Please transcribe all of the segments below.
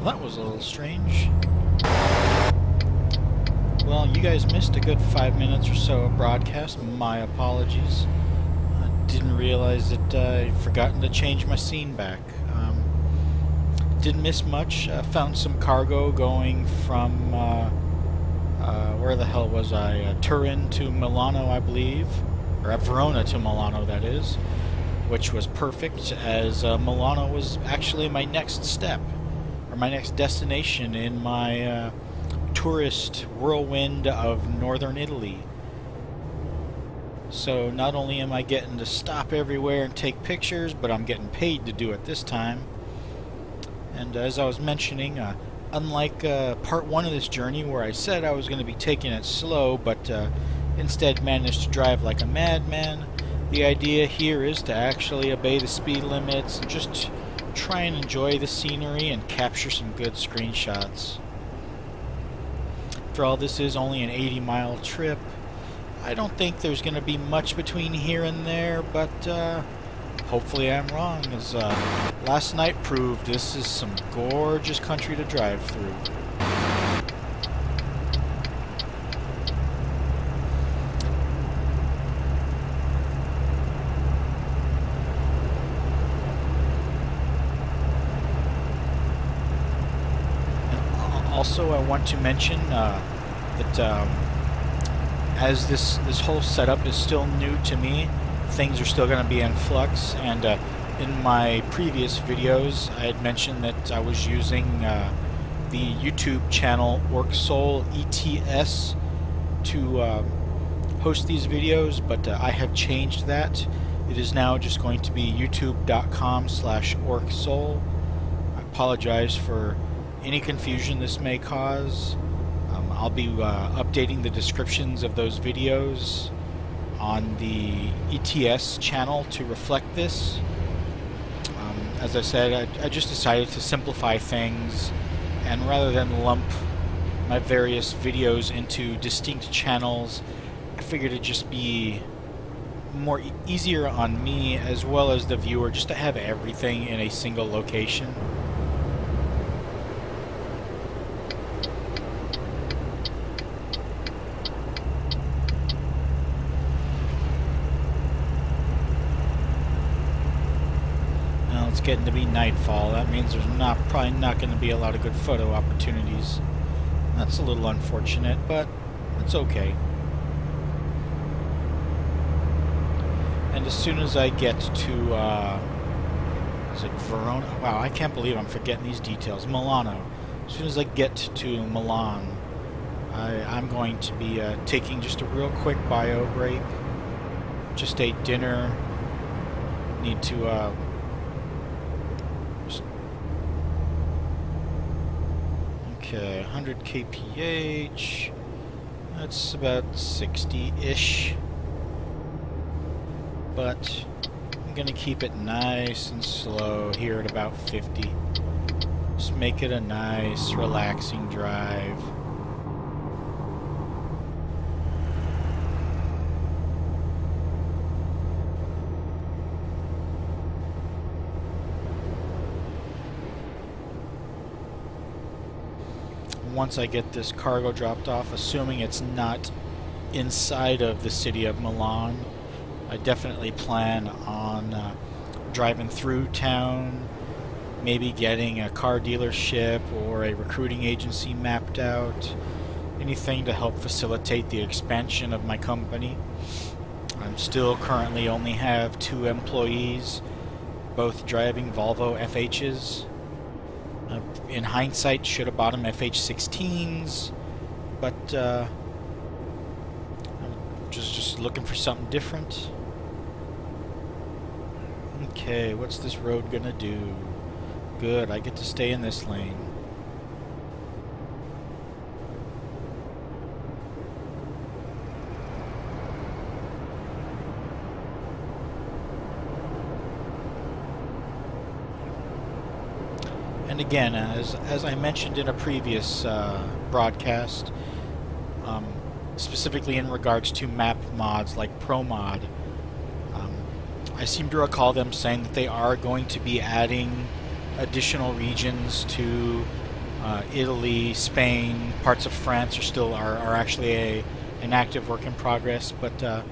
That was a little strange. Well, you guys missed a good 5 minutes or so of broadcast. My apologies. I didn't realize that I'd forgotten to change my scene back. Didn't miss much. Found some cargo going from, where the hell was I? Turin to Milano, I believe. Or Verona to Milano, that is. Which was perfect, as Milano was actually my next step. Or my next destination in my tourist whirlwind of northern Italy. So not only am I getting to stop everywhere and take pictures, but I'm getting paid to do it this time. And as I was mentioning, unlike part one of this journey where I said I was going to be taking it slow, but instead managed to drive like a madman, the idea here is to actually obey the speed limits and just try and enjoy the scenery and capture some good screenshots. After all, this is only an 80-mile trip. I don't think there's going to be much between here and there, but hopefully I'm wrong, as last night proved this is some gorgeous country to drive through. Also, I want to mention that as this whole setup is still new to me, things are still going to be in flux, and in my previous videos I had mentioned that I was using the YouTube channel OrcSoul ETS to host these videos, but I have changed that. It is now just going to be youtube.com/OrcSoul. I apologize for any confusion this may cause. I'll be updating the descriptions of those videos on the ETS channel to reflect this. As I said, I just decided to simplify things, and rather than lump my various videos into distinct channels, I figured it'd just be more easier on me as well as the viewer just to have everything in a single location. It's getting to be nightfall. That means there's probably not going to be a lot of good photo opportunities. That's a little unfortunate, but it's okay. And as soon as I get to, is it Verona? Wow, I can't believe I'm forgetting these details. Milano. As soon as I get to Milan, I'm going to be taking just a real quick bio break. Just ate dinner. Need to okay, 100 kph, that's about 60-ish, but I'm going to keep it nice and slow here at about 50. Just make it a nice, relaxing drive. Once I get this cargo dropped off, assuming it's not inside of the city of Milan, I definitely plan on driving through town, maybe getting a car dealership or a recruiting agency mapped out, anything to help facilitate the expansion of my company. I'm still currently only have 2 employees, both driving Volvo FHs. In hindsight, should have bought them FH16s, but I'm just looking for something different. Okay, what's this road gonna do? Good, I get to stay in this lane. And again, as I mentioned in a previous broadcast, specifically in regards to map mods like ProMod, I seem to recall them saying that they are going to be adding additional regions to Italy, Spain, parts of France are actually an active work in progress. But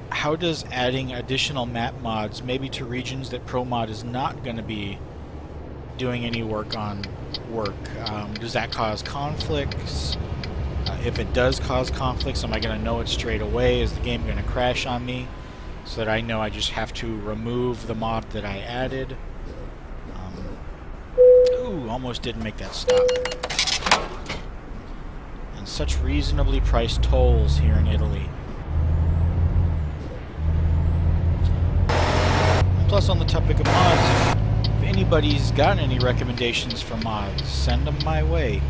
how does adding additional map mods, maybe to regions that ProMod is not going to be doing any work on, work? Does that cause conflicts? If it does cause conflicts, am I going to know it straight away? Is the game going to crash on me so that I know I just have to remove the mod that I added? Ooh, almost didn't make that stop. And such reasonably priced tolls here in Italy. Plus, on the topic of mods, if anybody's got any recommendations for mods, send them my way.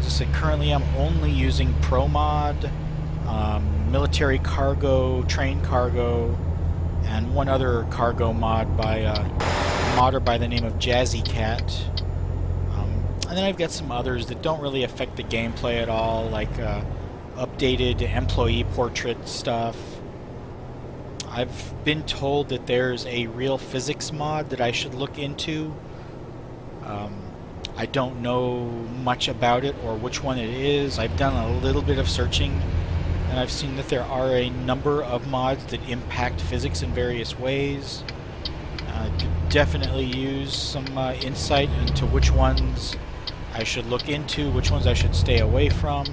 As I said, currently I'm only using ProMod, military cargo, train cargo, and one other cargo mod by a modder by the name of Jazzy Cat. And then I've got some others that don't really affect the gameplay at all, like updated employee portrait stuff. I've been told that there's a real physics mod that I should look into. I don't know much about it or which one it is. I've done a little bit of searching, and I've seen that there are a number of mods that impact physics in various ways. I could definitely use some insight into which ones I should look into, which ones I should stay away from,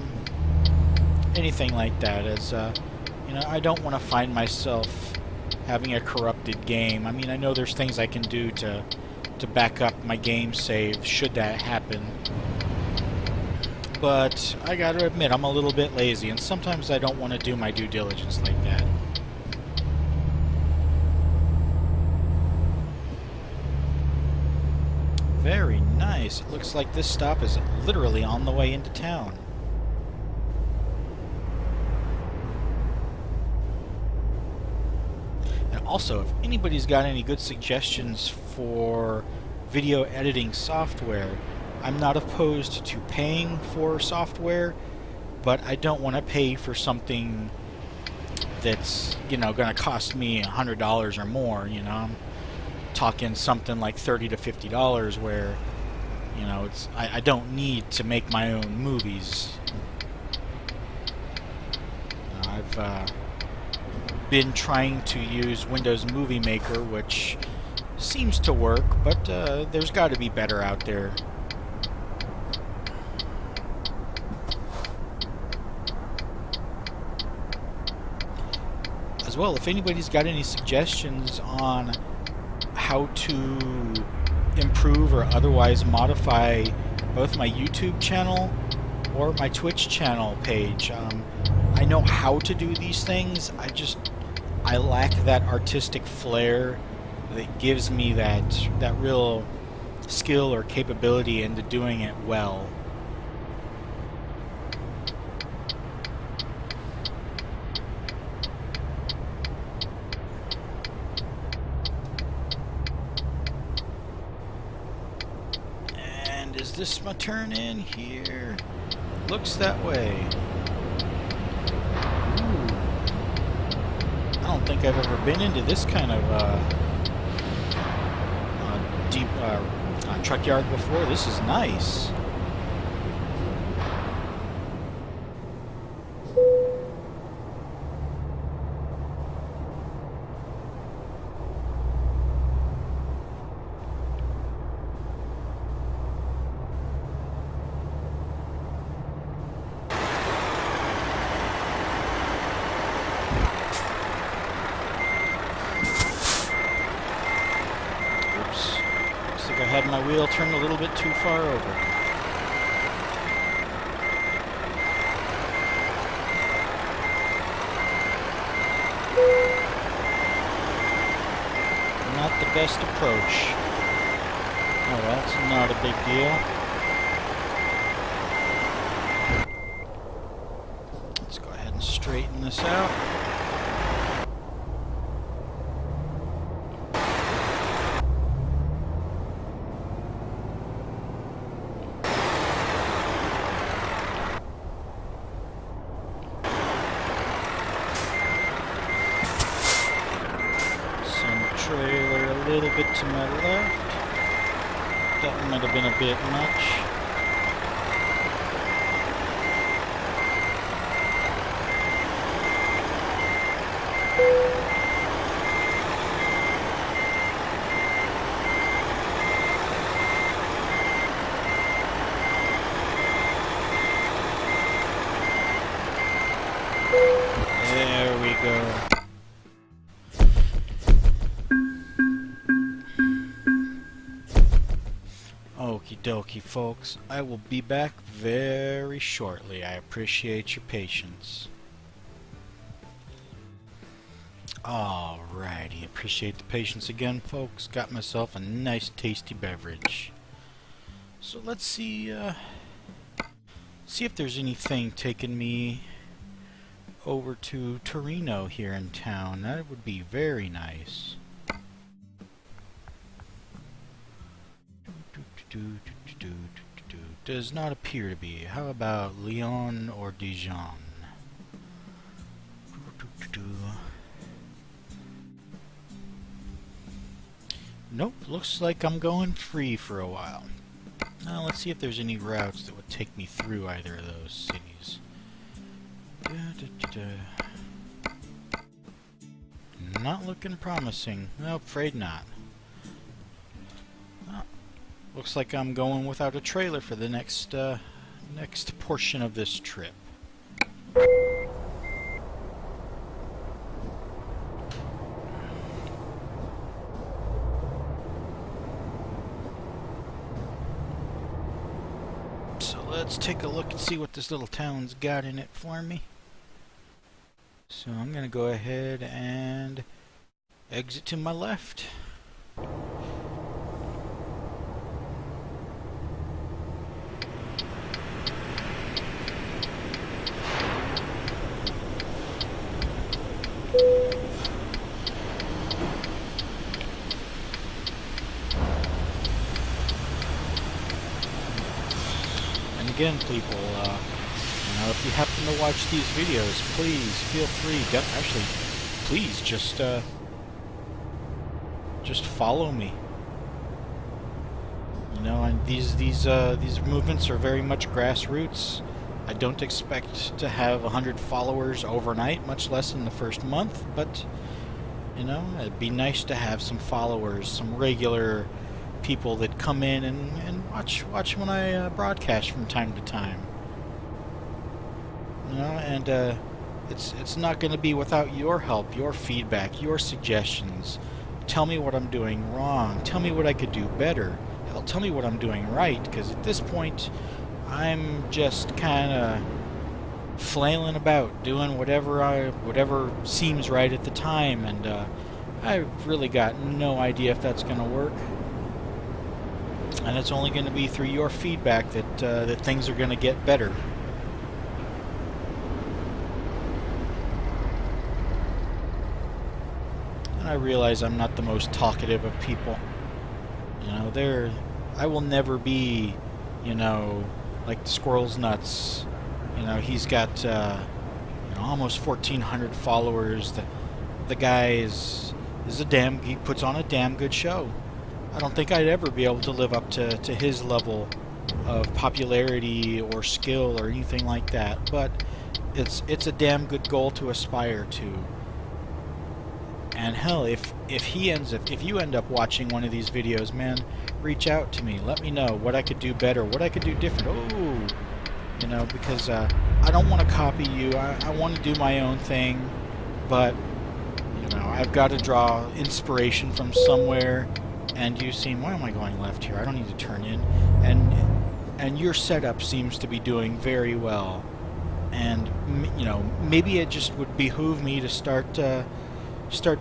anything like that. As you know, I don't want to find myself having a corrupted game. I mean, I know there's things I can do to back up my game save should that happen, but I gotta admit I'm a little bit lazy, and sometimes I don't want to do my due diligence like that. Very nice. It looks like this stop is literally on the way into town. And also, if anybody's got any good suggestions for video editing software, I'm not opposed to paying for software, but I don't want to pay for something that's, you know, going to cost me $100 or more. You know, I'm talking something like $30 to $50, where, you know, I don't need to make my own movies. I've been trying to use Windows Movie Maker, which seems to work, but there's got to be better out there. As well, if anybody's got any suggestions on how to improve or otherwise modify both my YouTube channel or my Twitch channel page, I know how to do these things. I lack that artistic flair that gives me that real skill or capability into doing it well. And is this my turn in here? Looks that way. I don't think I've ever been into this kind of deep truck yard before. This is nice. I had my wheel turned a little bit too far over. Not the best approach. Oh well, it's not a big deal. Let's go ahead and straighten this out. Trailer a little bit to my left. That might have been a bit much. go. Okie dokie, folks. I will be back very shortly. I appreciate your patience. Alrighty, appreciate the patience again, folks. Got myself a nice tasty beverage. So let's see if there's anything taking me over to Torino here in town. That would be very nice. Does not appear to be. How about Lyon or Dijon? Nope, looks like I'm going free for a while. Now let's see if there's any routes that would take me through either of those cities. Not looking promising. Nope, afraid not. Oh, looks like I'm going without a trailer for the next portion of this trip. Let's take a look and see what this little town's got in it for me. So I'm going to go ahead and exit to my left. Again, people, if you happen to watch these videos, please feel free. Actually, please just follow me. You know, and these movements are very much grassroots. I don't expect to have 100 followers overnight, much less in the first month. But you know, it'd be nice to have some followers, some regular people that come in and watch when I broadcast from time to time. You know, and it's not going to be without your help, your feedback, your suggestions. Tell me what I'm doing wrong. Tell me what I could do better. Hell, tell me what I'm doing right, because at this point, I'm just kind of flailing about, doing whatever seems right at the time, and I've really got no idea if that's going to work. And it's only going to be through your feedback that things are going to get better. And I realize I'm not the most talkative of people. You know, I will never be, you know, like the Squirrel's Nuts. You know, he's got almost 1,400 followers. The guy he puts on a damn good show. I don't think I'd ever be able to live up to his level of popularity or skill or anything like that, but it's a damn good goal to aspire to. And hell, if you end up watching one of these videos, man, reach out to me. Let me know what I could do better, what I could do different. Oh, you know, because I don't want to copy you. I want to do my own thing, but you know, I've got to draw inspiration from somewhere. And you seem, why am I going left here? I don't need to turn in. And your setup seems to be doing very well. And you know, maybe it just would behoove me to start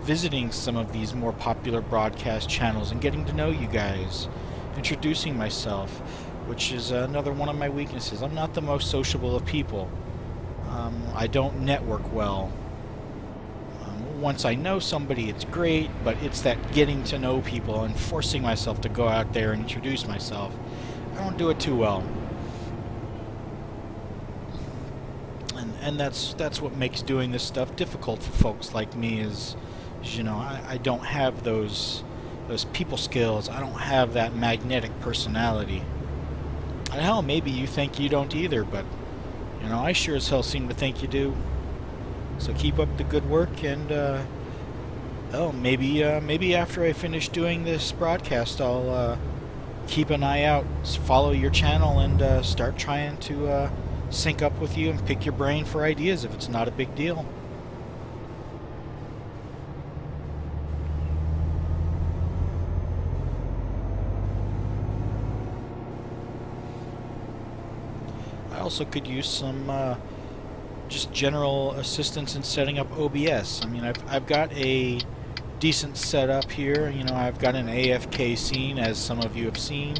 visiting some of these more popular broadcast channels and getting to know you guys, introducing myself, which is another one of my weaknesses. I'm not the most sociable of people. I don't network well. Once I know somebody, it's great, but it's that getting to know people and forcing myself to go out there and introduce myself. I don't do it too well. And that's what makes doing this stuff difficult for folks like me is you know, I don't have those people skills. I don't have that magnetic personality. And hell, maybe you think you don't either, but you know, I sure as hell seem to think you do. So keep up the good work, and maybe after I finish doing this broadcast, I'll keep an eye out, follow your channel, and start trying to sync up with you and pick your brain for ideas if it's not a big deal. also could use some just general assistance in setting up OBS. I mean, I've got a decent setup here. You know, I've got an AFK scene, as some of you have seen.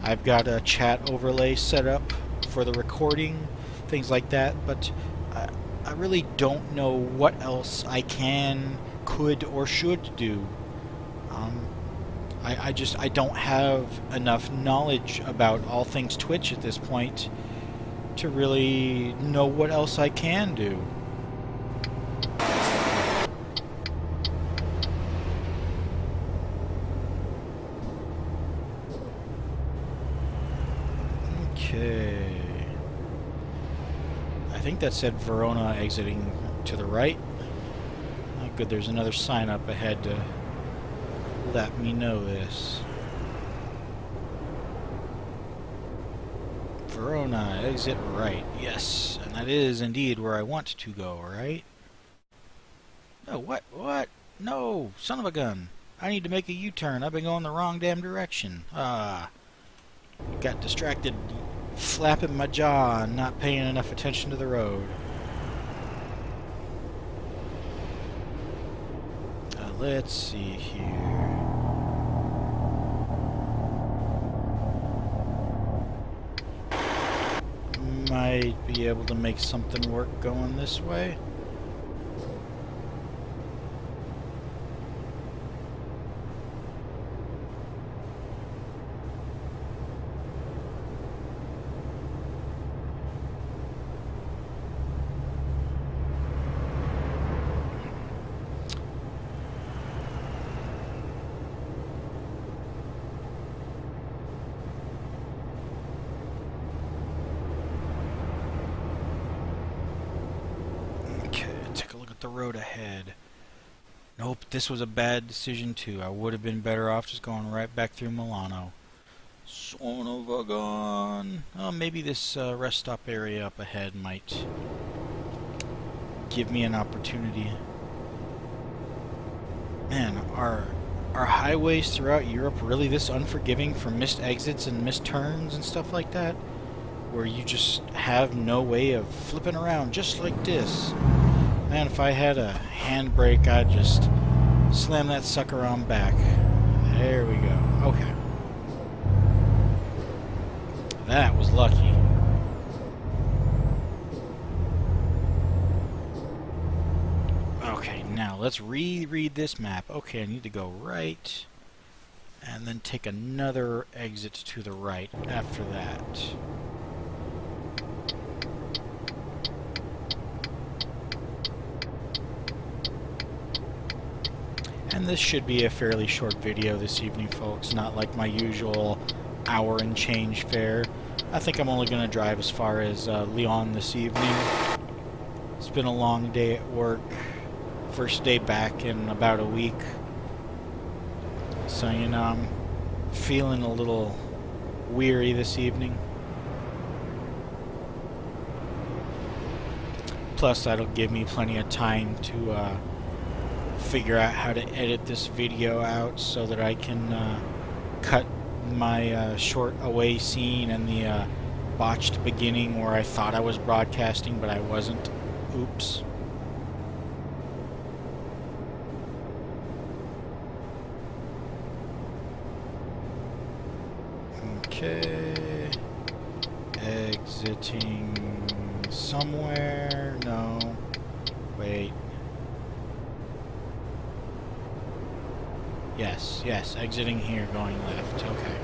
I've got a chat overlay set up for the recording, things like that, but I really don't know what else I can, could, or should do. I don't have enough knowledge about all things Twitch at this point to really know what else I can do. Okay. I think that said Verona exiting to the right. Oh, good, there's another sign up ahead to let me know this. Verona, exit right. Yes, and that is indeed where I want to go, right? No, what? What? No, son of a gun. I need to make a U-turn. I've been going the wrong damn direction. Got distracted flapping my jaw and not paying enough attention to the road. Let's see here. Might be able to make something work going this way. The road ahead. Nope, this was a bad decision too. I would have been better off just going right back through Milano. Son of a gun. Oh, maybe this rest stop area up ahead might give me an opportunity. Man, are highways throughout Europe really this unforgiving for missed exits and missed turns and stuff like that? Where you just have no way of flipping around just like this? Man, if I had a handbrake, I'd just slam that sucker on back. There we go. Okay. That was lucky. Okay, now let's reread this map. Okay, I need to go right, and then take another exit to the right after that. And this should be a fairly short video this evening, folks, not like my usual hour and change fare. I think I'm only going to drive as far as Lyon this evening. It's been a long day at work. First day back in about a week. So, you know, I'm feeling a little weary this evening. Plus, that'll give me plenty of time to figure out how to edit this video out so that I can cut my short away scene and the botched beginning where I thought I was broadcasting but I wasn't. Oops. Okay. Exiting somewhere. No. Wait. Yes, yes, exiting here, going left. Okay.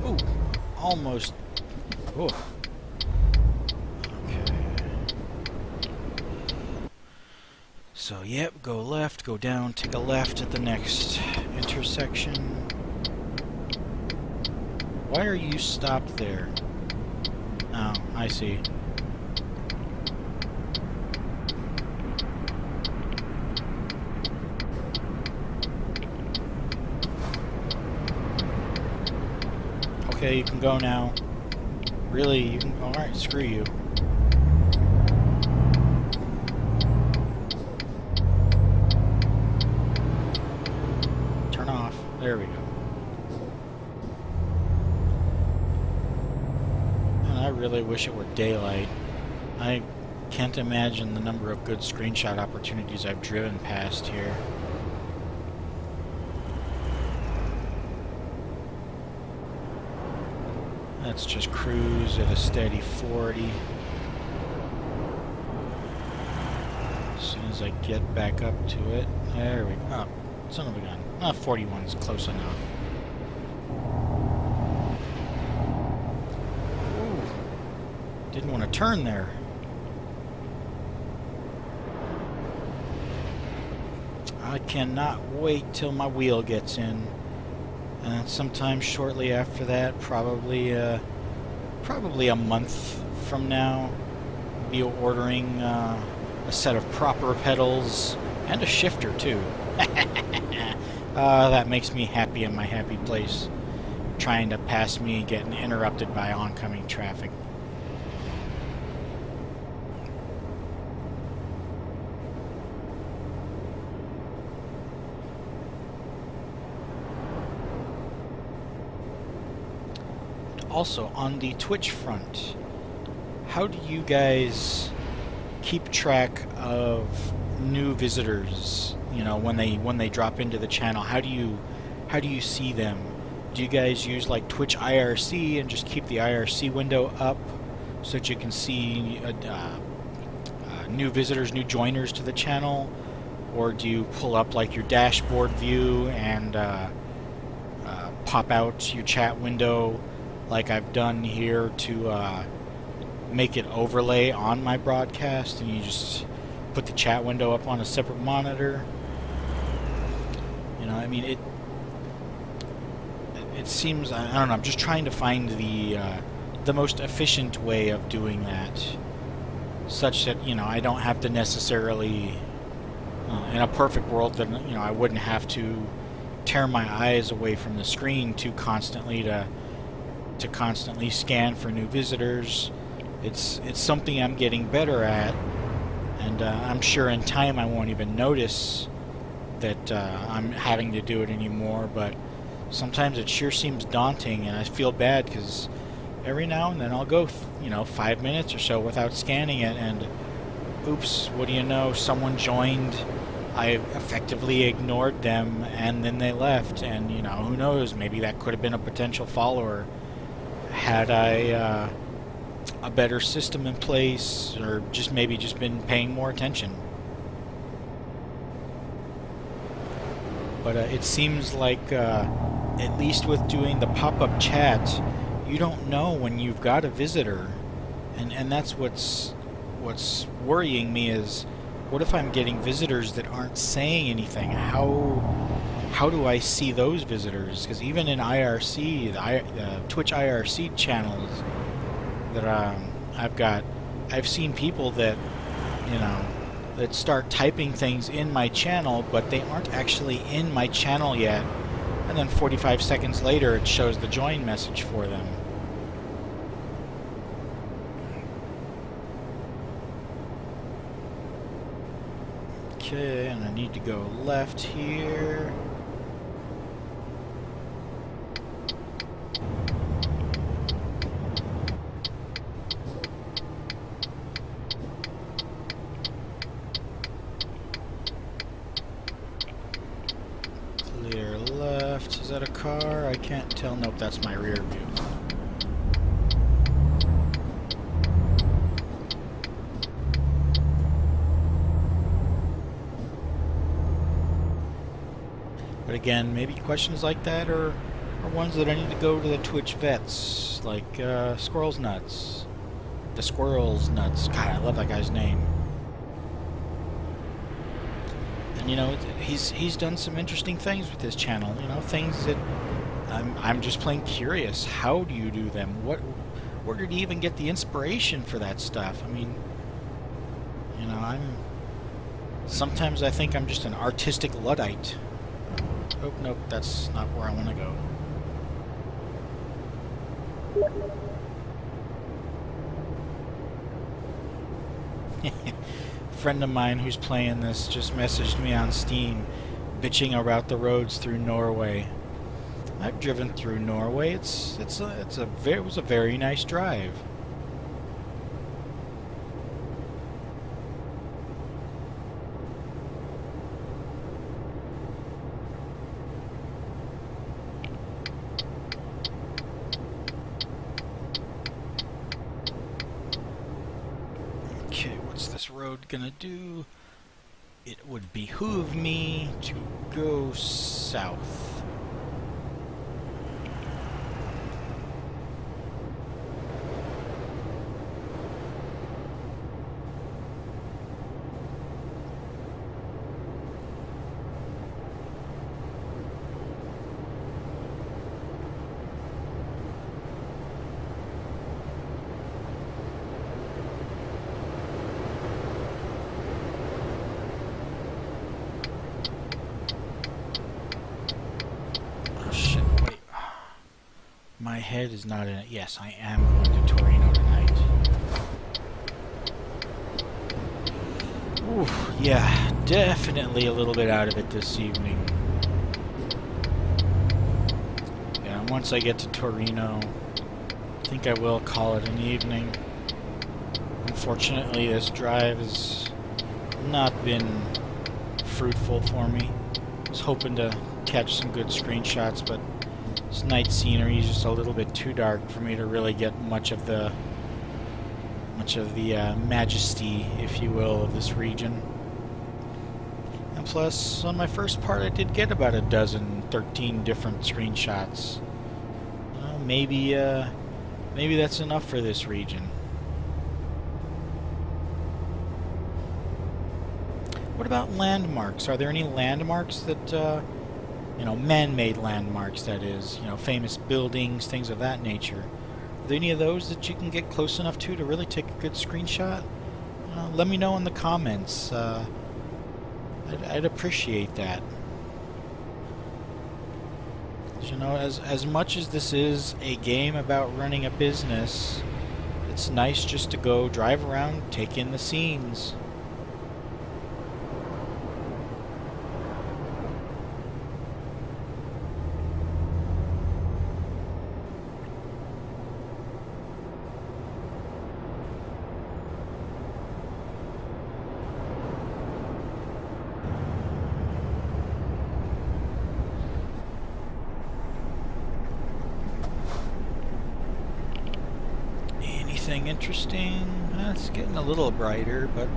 Ooh, ooh, almost. Ooh. Okay. So, yep, go left, go down, take a left at the next intersection. Why are you stopped there? Oh, I see. Okay, you can go now. Really, you can... Alright, screw you. wish it were daylight. I can't imagine the number of good screenshot opportunities I've driven past here. Let's just cruise at a steady 40. As soon as I get back up to it. There we go. Oh, son of a gun. 41 is close enough. Ooh. Didn't want to turn there. I cannot wait till my wheel gets in. Sometime shortly after that, probably a month from now, I'll be ordering a set of proper pedals and a shifter too. That makes me happy in my happy place. Trying to pass me, getting interrupted by oncoming traffic. Also, on the Twitch front, how do you guys keep track of new visitors? You know, when they drop into the channel, how do you see them? Do you guys use like Twitch IRC and just keep the IRC window up so that you can see new visitors, new joiners to the channel, or do you pull up like your dashboard view and pop out your chat window? Like I've done here to make it overlay on my broadcast, and you just put the chat window up on a separate monitor. You know, I mean, it seems, I don't know, I'm just trying to find the most efficient way of doing that, such that, you know, I don't have to necessarily, in a perfect world, that, you know, I wouldn't have to tear my eyes away from the screen too constantly to constantly scan for new visitors. It's something I'm getting better at, and I'm sure in time I won't even notice that I'm having to do it anymore, but sometimes it sure seems daunting, and I feel bad because every now and then I'll go 5 minutes or so without scanning it, and oops, what do you know, someone joined, I effectively ignored them, and then they left, and you know, who knows, maybe that could have been a potential follower had I a better system in place, or just been paying more attention. But it seems like, at least with doing the pop-up chat, you don't know when you've got a visitor, and that's what's worrying me is, what if I'm getting visitors that aren't saying anything? How do I see those visitors? Because even in IRC, the Twitch IRC channels that I've seen people that, you know, that start typing things in my channel, but they aren't actually in my channel yet, and then 45 seconds later it shows the join message for them. Okay, and I need to go left here. Clear left. Is that a car? I can't tell. Nope, that's my rear view. But again, maybe questions like that are ones that I need to go to the Twitch vets, like Squirrel's Nuts. The Squirrel's Nuts. God, I love that guy's name. And you know, he's done some interesting things with his channel. You know, things that I'm just plain curious. How do you do them? Where did he even get the inspiration for that stuff? I mean, you know, sometimes I think I'm just an artistic Luddite. Oh, nope, that's not where I want to go. Friend of mine who's playing this just messaged me on Steam, bitching about the roads through Norway. I've driven through Norway. It was a very nice drive. road gonna do? It would behoove me to go south. My head is not in it. Yes, I am going to Torino tonight. Oof, yeah, definitely a little bit out of it this evening. Yeah, once I get to Torino, I think I will call it an evening. Unfortunately, this drive has not been fruitful for me. I was hoping to catch some good screenshots, but this night scenery is just a little bit too dark for me to really get much of the majesty, if you will, of this region. And plus, on my first part, I did get about 13 different screenshots. Maybe that's enough for this region. What about landmarks? Are there any landmarks that man-made landmarks, that is, famous buildings, things of that nature? Are there any of those that you can get close enough to really take a good screenshot? Let me know in the comments. I'd appreciate that. As much as this is a game about running a business, it's nice just to go drive around, take in the scenes. Anything interesting? It's getting a little brighter, but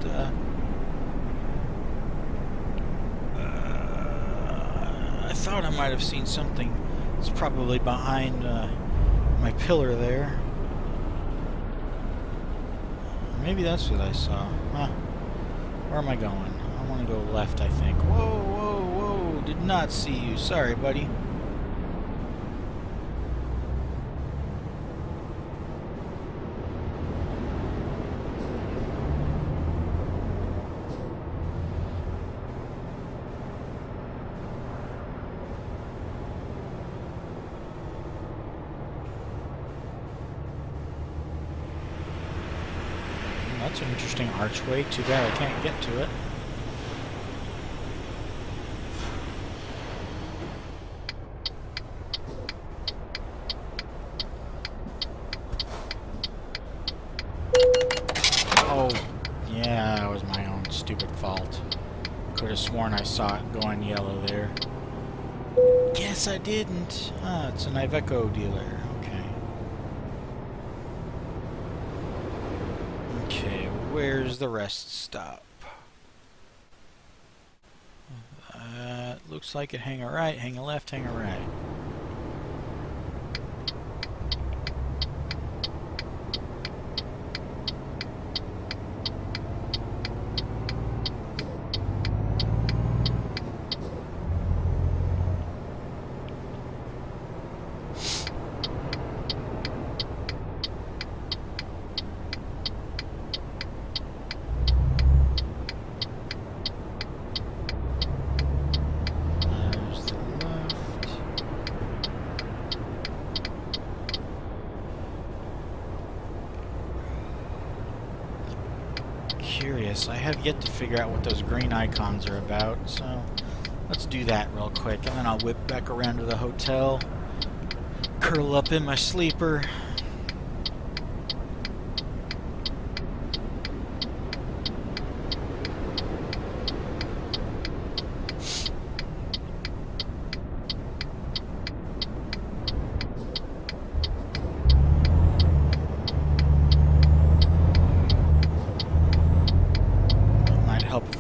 I thought I might have seen something. It's probably behind my pillar there. Maybe that's what I saw. Huh. Where am I going? I want to go left, I think. Whoa, whoa, whoa. Did not see you. Sorry, buddy. That's an interesting archway. Too bad I can't get to it. Oh, yeah, that was my own stupid fault. Could have sworn I saw it going yellow there. Guess I didn't. Ah, it's an Iveco dealer. Okay, where's the rest stop? Looks like it. Hang a right, hang a left, hang a right. Curious. I have yet to figure out what those green icons are about, so let's do that real quick, and then I'll whip back around to the hotel, curl up in my sleeper.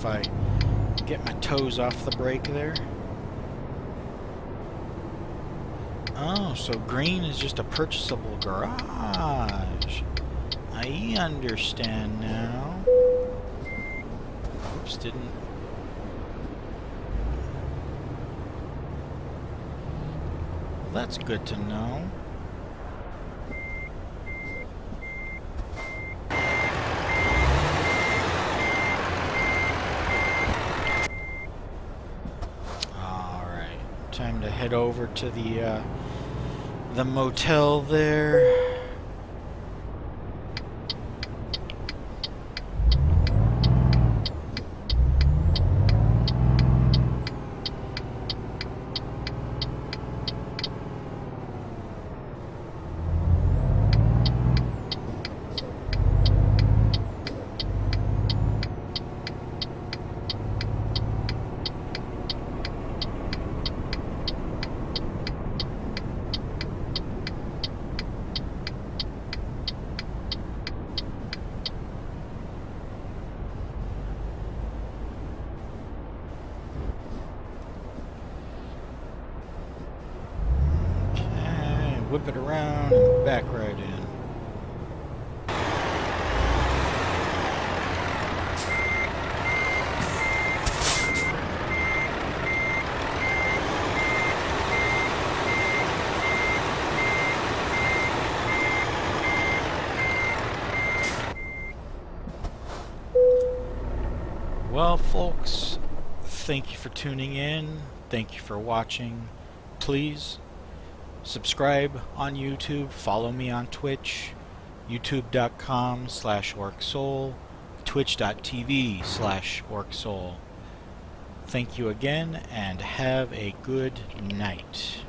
if I get my toes off the brake there. Oh, so green is just a purchasable garage. I understand now. Oops, didn't. Well, that's good to know. Alright, time to head over to the motel there. Whip it around and back right in. Well, folks, thank you for tuning in. Thank you for watching. Please subscribe on YouTube, follow me on Twitch, youtube.com/orcsoul, twitch.tv/orcsoul. Thank you again, and have a good night.